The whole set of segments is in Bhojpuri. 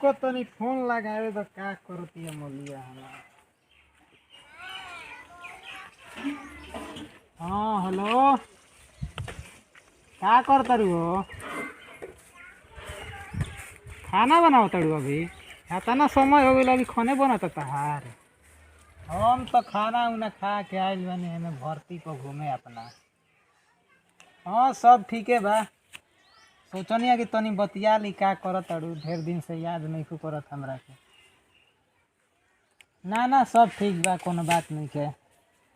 रुको तनी फोन लगावे तो का करती है मलिया हमारा। हाँ हेलो, का करता रू हो? खाना बनाओ तड़ू अभी? इतना समय हो गया अभी खाने बनता तहार? हम तो खाना उना खा के आयल बनी हमें भर्ती पर घूमे अपना। हाँ सब ठीक है बा। सोचनिया कि तनी बतिया ली का करत तड़ू, ढेर दिन से याद नहीं को करत हमरा के। ना ना सब ठीक बा, कोनो बात नहीं के।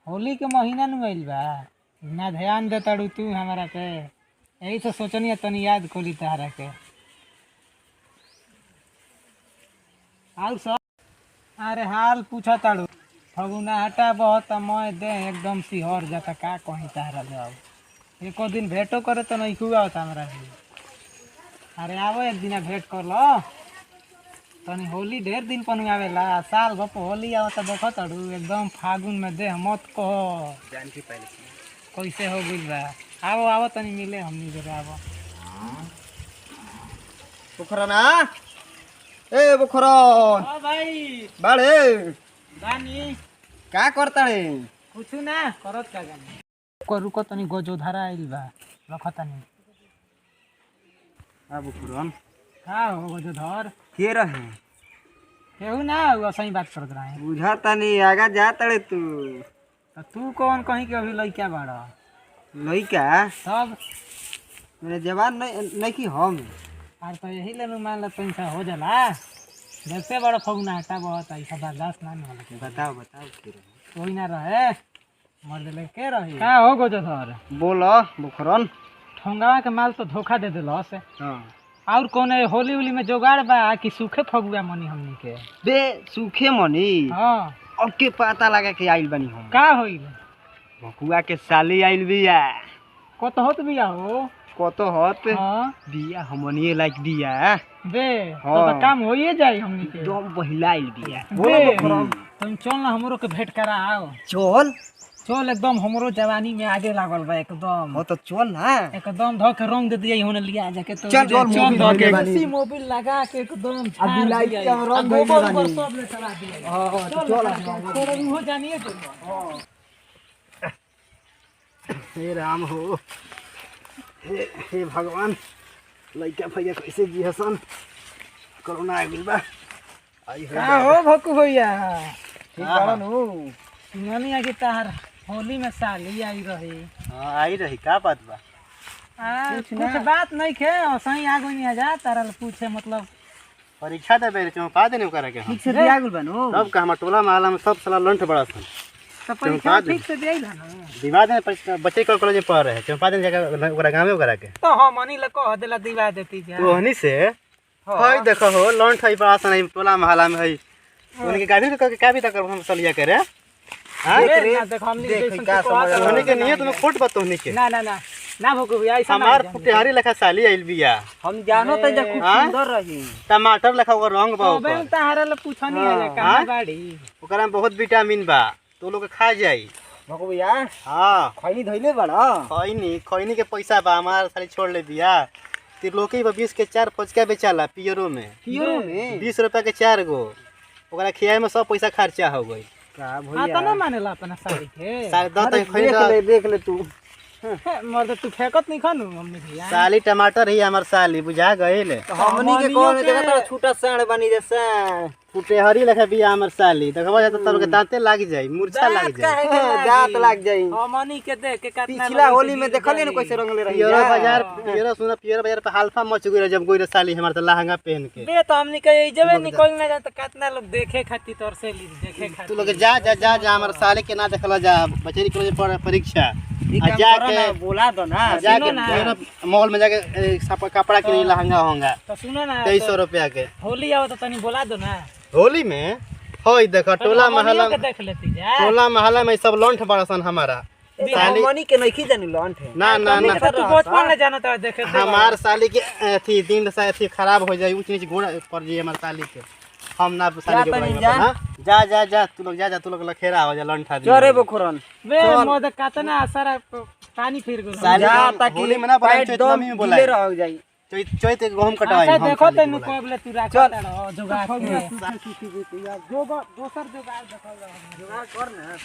होली के महीना नु आइल बा, ना ध्यान दे तड़ू तू हमरा के, यही तो सोचनिया तनी याद कोली तहरा के। हाल सब? अरे हाल पूछा ताड़ू, फगुना हटा बहुत मैं दे एकदम सिहर जाता, का कहीं तहरा जाओ। एको दिन भेंटो करे तो नहीं खुआ होता हमरा भी। अरे आवो एक दिन भेंट कर लो तनी, होली ढेर दिन पन आवेला, साल भर होली आवता देखो ताड़ू एकदम फागुन में दे मत कहो जान की पहले कैसे हो गइल बा। आवो आवो तनी मिले हमनी जरे आवो। पोखरा ना ए पोखरा। हां भाई बाड़े बानी का करता रे? कुछ ना करत का जानी को रुको तनी गोजो धारा आइल बा रख तनी। आ पोखरन का हो गोजो धर के रहे? केहू ना वो सही बात करत रहे। बुझाता नहीं आगा जाता रे तू। तो तू कौन कहीं के अभी लइका बाड़ा? लइका सब मेरे जवान नहीं कि हम। और तो यही लेनु मान ला पैसा हो जाला, जैसे बड़ा फगुना हटा बहुत ऐसा बर्दाश्त ना होला के। बताओ बताओ के रहे? कोई ना रहे मर्द ले के रही। का हो गोजो धर? बोलो पोखरन। ठोंगावा के माल तो धोखा दे देलो से। हां और कौन होली उली में जोगाड़ बा कि सूखे फगुआ मनी हमनी के? बे सूखे मनी। हां अब के पता लगा के आइल बनी हम। का होइल? भकुआ के साली आइल बिया। कत होत बिया हो? कत होत हां बिया हमनी लाइक बिया बे हाँ। तो काम होइए जाई हमनी के। एकदम पहिला आइल बिया। बोलो पोखरन तुम चल ना हमरो के भेंट करा आओ। चल चल एकदम हमरो जवानी में आगे लागल बा एकदम। हो तो चल ना। एकदम धो के रंग दे दिया होने लिया जाके तो चल, चल, मोबिल धो के लगा दी। सी मोबिल लगा के एकदम अभी लाइट के रंग दे गोबर बानी। सब ले चला दिया। हां तो चल थोड़ा हो जानिए तो। हे राम हो, हे भगवान, लइका भैया कैसे जिहसन कोरोना आ गइल बा। आई का हो भक्कू भैया? ठीक कारण हो। सुननिया कि तार होली में साली आई रही। हां आई रही, का बात बा? कुछ बात नहीं खे, सही आ गई नहीं जा तारा पूछे मतलब परीक्षा देबे क्यों पा देने करा के हम। ठीक से दिया गेल बनो सब का हम टोला महला में सब साला लंठ बड़ा सन। तो परीक्षा ठीक से दिया ना? दिवा दे परीक्षा बच्चे कॉलेज में पढ़ रहे हैं, क्यों पा देने जगह ओकरा गांव में ओकरा के। तो हम मनी ल कह देला दिवा देती जा। तो हनी से हई देखो हो लंठ हई बड़ा सन हई टोला महला में हई। उनके गाड़ी के का भी तक हम सलिया करे। हां देख हमनी देख का समझ होने के नियत में खोट बात होने के। ना ना ना ना भक्कू भैया ऐसा हमार फुटेहारी लेखा साली आइल बिया। हम जानो त खूब सुंदर रही। टमाटर लेखा ओकर रंग बा बे ओकर। तारा ल पूछनी है का गाड़ी ओकरा में बहुत विटामिन बा, तो लोग खा जाई। भक्कू भैया हां खैनी धइले बड़ा। खैनी के पैसा बा हमार साली छोड़ ले दिया। त्रिलोकी बा 20 के 4 पचका बेचाला पियरो में। 20 रुपया के 4 गो। ओकरा खियाए में सब पैसा खर्चा हो गई। का भैया आता ना मानेला अपना साली के। साली दत खैनी देख ले तू। मर्द तू फेकत नहीं खानू मम्मी भैया। साली टमाटर ही हमार साली बुझा गइल। तो हमनी के कौन देखा छोटा साण बनी जैसा फुटेहारी लेखा बिया हमर साली। देखबा जा त तोर के दांते लाग जाई, मूर्छा लाग जाई, दांत लाग जाई। हमनी के देख के कितना पिछला होली में देखलिए न कैसे रंगले रही। पियर बाजार पे हालफा मच गइल जब गइल साली हमर त लहंगा पहन के। बे तो हमनी के जबे निकल ना जा त कितना लोग देखे खातिर तोर से देखे खातिर। तू लोग जा जा जा जा हमर साली के ना देखला जा, बचेरी कॉलेज पर परीक्षा आ जाके बोला दो ना। जाके मॉल में जाके कपड़ा के लहंगा होगा तो सुनो ना 2300 रुपया के। होली आओ तो तनी बोला दो ना। होली में होई देखो टोला महला के देख लेती जा। टोला महला में सब लंठ बड़सन हमारा साली मनी के नहीं जानी लंठ है। ना ना ना तू बचपन में जाना तो देखे हमार साली के अथी दिन से अथी खराब हो जाई, ऊंच नीच गोड़ पड़ जाई हमार साली के। हम ना साली के बराबर ना जा जा जा तू लोग जा तू लोग लखेरा हो जा लंठा दे। चरे बखरन बे मोद कातना सारा पानी फिर गयो। जा ताकि होली में ना बड़ा चेतनामी में बोला रह जाई। चैत के गहूम कटवाई अच्छा हम देखो खाली तैਨੂੰ बोला। कब ले तू राखा ताड़ जोगाड़ के दोसर जोगाड़ देखल जुगाड़ कर ना